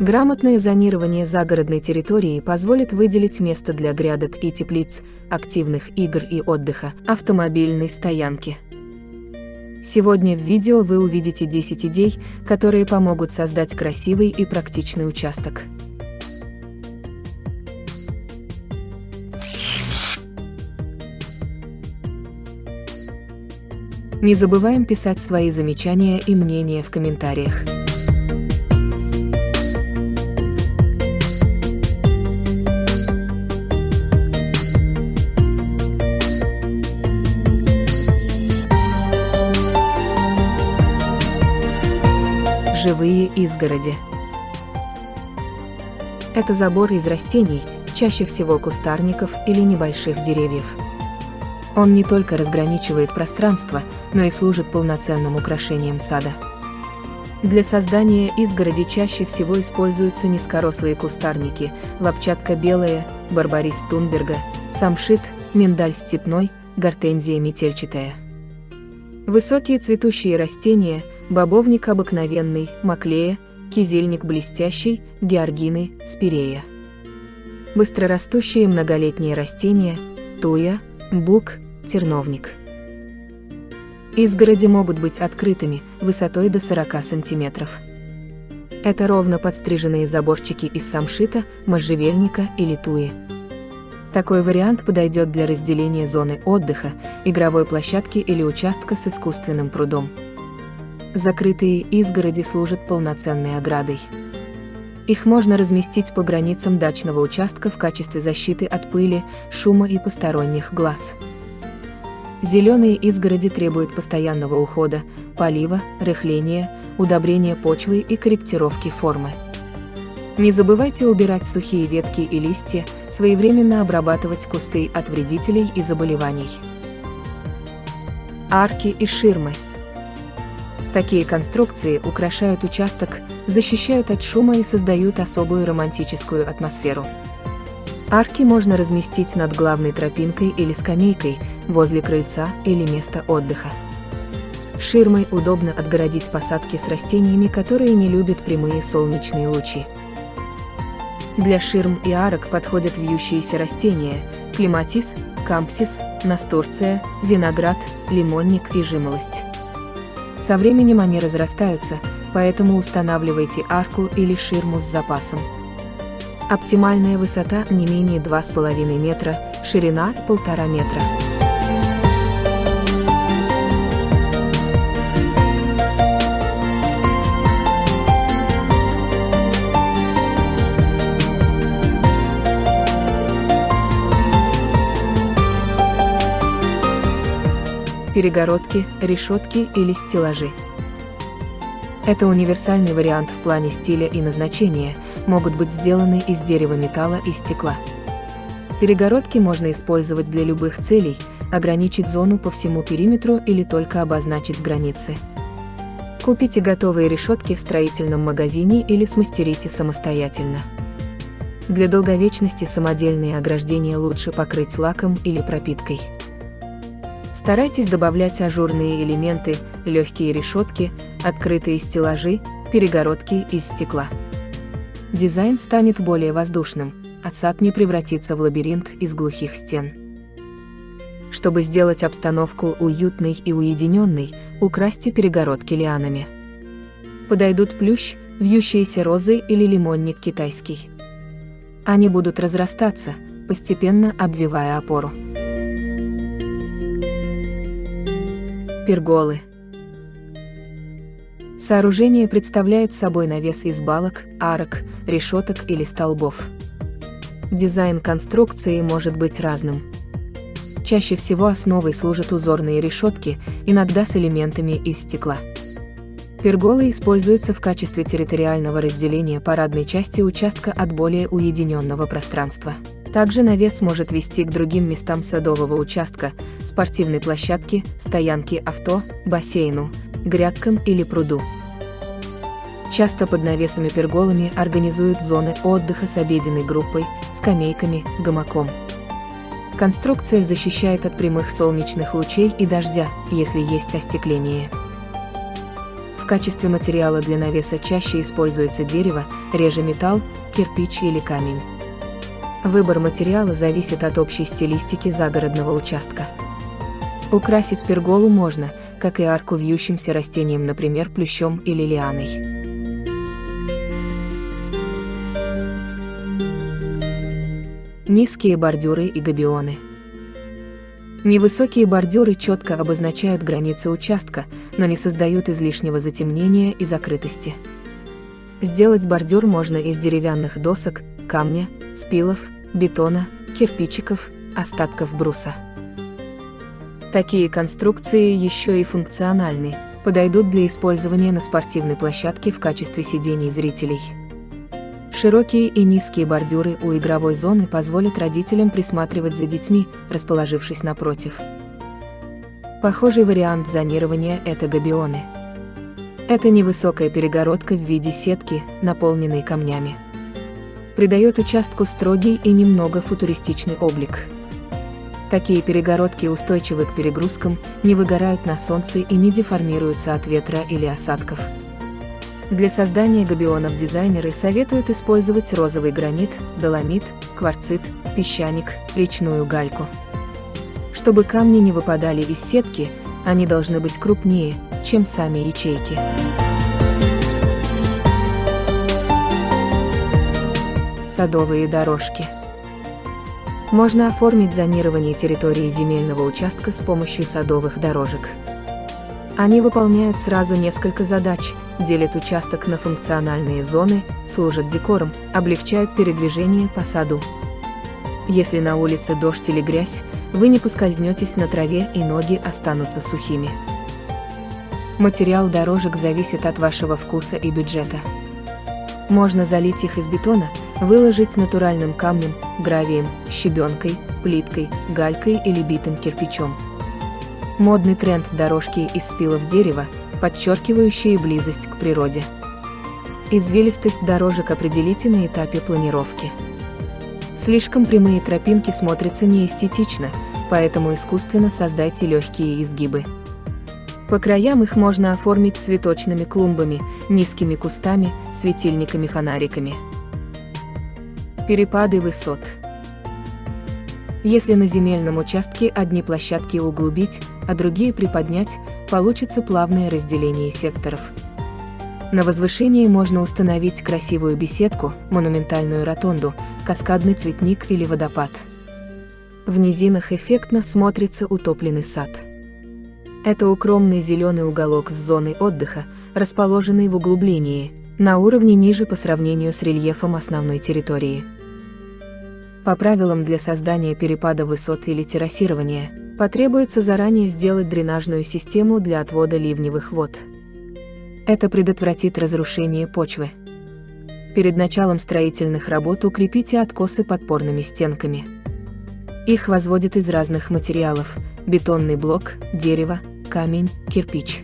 Грамотное зонирование загородной территории позволит выделить место для грядок и теплиц, активных игр и отдыха, автомобильной стоянки. Сегодня в видео вы увидите 10 идей, которые помогут создать красивый и практичный участок. Не забываем писать свои замечания и мнения в комментариях. Живые изгороди. Это забор из растений, чаще всего кустарников или небольших деревьев. Он не только разграничивает пространство, но и служит полноценным украшением сада. Для создания изгороди чаще всего используются низкорослые кустарники, лапчатка белая, барбарис Тунберга, самшит, миндаль степной, гортензия метельчатая. Высокие цветущие растения, бобовник обыкновенный, маклея, кизильник блестящий, георгины, спирея. Быстрорастущие многолетние растения, туя, бук, терновник. Изгороди могут быть открытыми, высотой до 40 см. Это ровно подстриженные заборчики из самшита, можжевельника или туи. Такой вариант подойдет для разделения зоны отдыха, игровой площадки или участка с искусственным прудом. Закрытые изгороди служат полноценной оградой. Их можно разместить по границам дачного участка в качестве защиты от пыли, шума и посторонних глаз. Зеленые изгороди требуют постоянного ухода, полива, рыхления, удобрения почвы и корректировки формы. Не забывайте убирать сухие ветки и листья, своевременно обрабатывать кусты от вредителей и заболеваний. Арки и ширмы. Такие конструкции украшают участок, защищают от шума и создают особую романтическую атмосферу. Арки можно разместить над главной тропинкой или скамейкой, возле крыльца или места отдыха. Ширмой удобно отгородить посадки с растениями, которые не любят прямые солнечные лучи. Для ширм и арок подходят вьющиеся растения – клематис, кампсис, настурция, виноград, лимонник и жимолость. Со временем они разрастаются, поэтому устанавливайте арку или ширму с запасом. Оптимальная высота не менее 2,5 метра, ширина – 1,5 метра. Перегородки, решетки или стеллажи. Это универсальный вариант в плане стиля и назначения, могут быть сделаны из дерева, металла и стекла. Перегородки можно использовать для любых целей, ограничить зону по всему периметру или только обозначить границы. Купите готовые решетки в строительном магазине или смастерите самостоятельно. Для долговечности самодельные ограждения лучше покрыть лаком или пропиткой. Старайтесь добавлять ажурные элементы, легкие решетки, открытые стеллажи, перегородки из стекла. Дизайн станет более воздушным, а сад не превратится в лабиринт из глухих стен. Чтобы сделать обстановку уютной и уединенной, украсьте перегородки лианами. Подойдут плющ, вьющиеся розы или лимонник китайский. Они будут разрастаться, постепенно обвивая опору. Перголы. Сооружение представляет собой навес из балок, арок, решеток или столбов. Дизайн конструкции может быть разным. Чаще всего основой служат узорные решетки, иногда с элементами из стекла. Перголы используются в качестве территориального разделения парадной части участка от более уединенного пространства. Также навес может вести к другим местам садового участка, спортивной площадке, стоянке авто, бассейну, грядкам или пруду. Часто под навесами-перголами организуют зоны отдыха с обеденной группой, скамейками, гамаком. Конструкция защищает от прямых солнечных лучей и дождя, если есть остекление. В качестве материала для навеса чаще используется дерево, реже металл, кирпич или камень. Выбор материала зависит от общей стилистики загородного участка. Украсить перголу можно, как и арку, вьющимся растением, например, плющом или лианой. Низкие бордюры и габионы. Невысокие бордюры четко обозначают границы участка, но не создают излишнего затемнения и закрытости. Сделать бордюр можно из деревянных досок, камня, спилов, бетона, кирпичиков, остатков бруса. Такие конструкции еще и функциональны, подойдут для использования на спортивной площадке в качестве сидений зрителей. Широкие и низкие бордюры у игровой зоны позволят родителям присматривать за детьми, расположившись напротив. Похожий вариант зонирования – это габионы. Это невысокая перегородка в виде сетки, наполненной камнями. Придает участку строгий и немного футуристичный облик. Такие перегородки устойчивы к перегрузкам, не выгорают на солнце и не деформируются от ветра или осадков. Для создания габионов дизайнеры советуют использовать розовый гранит, доломит, кварцит, песчаник, речную гальку. Чтобы камни не выпадали из сетки, они должны быть крупнее, чем сами ячейки. Садовые дорожки. Можно оформить зонирование территории земельного участка с помощью садовых дорожек. Они выполняют сразу несколько задач, делят участок на функциональные зоны, служат декором, облегчают передвижение по саду. Если на улице дождь или грязь, вы не поскользнетесь на траве и ноги останутся сухими. Материал дорожек зависит от вашего вкуса и бюджета. Можно залить их из бетона, выложить натуральным камнем, гравием, щебенкой, плиткой, галькой или битым кирпичом. Модный тренд – дорожки из спилов дерева, подчеркивающие близость к природе. Извилистость дорожек определите на этапе планировки. Слишком прямые тропинки смотрятся неэстетично, поэтому искусственно создайте легкие изгибы. По краям их можно оформить цветочными клумбами, низкими кустами, светильниками-фонариками. Перепады высот. Если на земельном участке одни площадки углубить, а другие приподнять, получится плавное разделение секторов. На возвышении можно установить красивую беседку, монументальную ротонду, каскадный цветник или водопад. В низинах эффектно смотрится утопленный сад. Это укромный зеленый уголок с зоной отдыха, расположенный в углублении, на уровне ниже по сравнению с рельефом основной территории. По правилам для создания перепада высот или террасирования, потребуется заранее сделать дренажную систему для отвода ливневых вод. Это предотвратит разрушение почвы. Перед началом строительных работ укрепите откосы подпорными стенками. Их возводят из разных материалов – бетонный блок, дерево, камень, кирпич.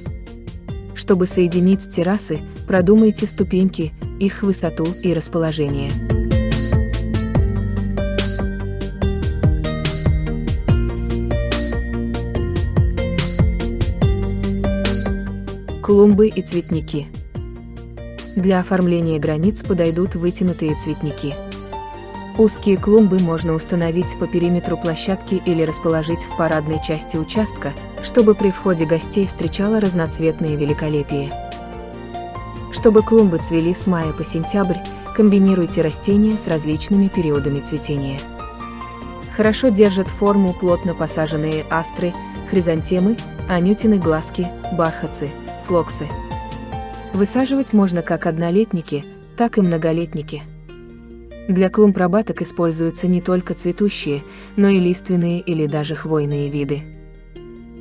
Чтобы соединить террасы, продумайте ступеньки, их высоту и расположение. Клумбы и цветники. Для оформления границ подойдут вытянутые цветники. Узкие клумбы можно установить по периметру площадки или расположить в парадной части участка, чтобы при входе гостей встречало разноцветное великолепие. Чтобы клумбы цвели с мая по сентябрь, комбинируйте растения с различными периодами цветения. Хорошо держат форму плотно посаженные астры, хризантемы, анютины глазки, бархатцы, флоксы. Высаживать можно как однолетники, так и многолетники. Для клумб рабаток используются не только цветущие, но и лиственные или даже хвойные виды.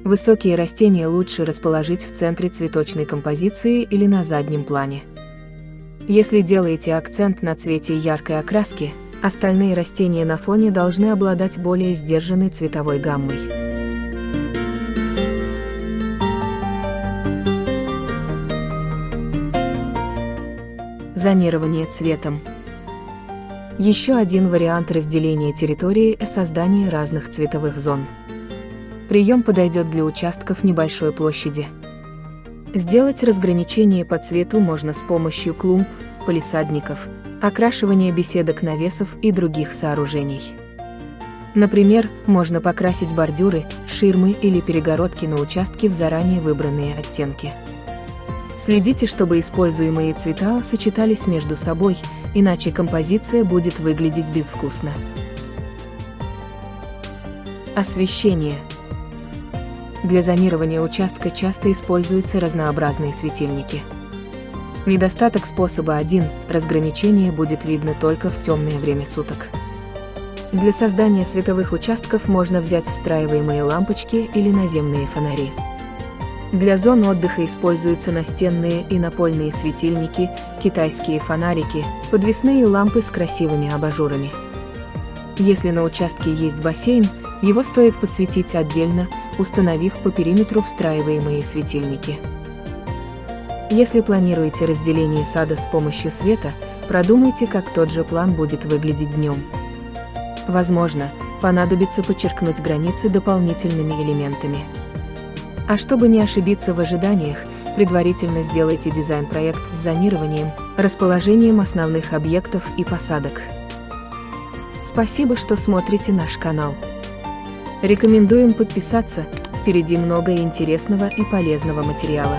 Высокие растения лучше расположить в центре цветочной композиции или на заднем плане. Если делаете акцент на цвете и яркой окраски, остальные растения на фоне должны обладать более сдержанной цветовой гаммой. Зонирование цветом. Еще один вариант разделения территории – создание разных цветовых зон. Прием подойдет для участков небольшой площади. Сделать разграничение по цвету можно с помощью клумб, палисадников, окрашивания беседок, навесов и других сооружений. Например, можно покрасить бордюры, ширмы или перегородки на участке в заранее выбранные оттенки. Следите, чтобы используемые цвета сочетались между собой, иначе композиция будет выглядеть безвкусно. Освещение. Для зонирования участка часто используются разнообразные светильники. Недостаток способа один – разграничение будет видно только в темное время суток. Для создания световых участков можно взять встраиваемые лампочки или наземные фонари. Для зон отдыха используются настенные и напольные светильники, китайские фонарики, подвесные лампы с красивыми абажурами. Если на участке есть бассейн, его стоит подсветить отдельно, установив по периметру встраиваемые светильники. Если планируете разделение сада с помощью света, продумайте, как тот же план будет выглядеть днем. Возможно, понадобится подчеркнуть границы дополнительными элементами. А чтобы не ошибиться в ожиданиях, предварительно сделайте дизайн-проект с зонированием, расположением основных объектов и посадок. Спасибо, что смотрите наш канал. Рекомендуем подписаться, впереди много интересного и полезного материала.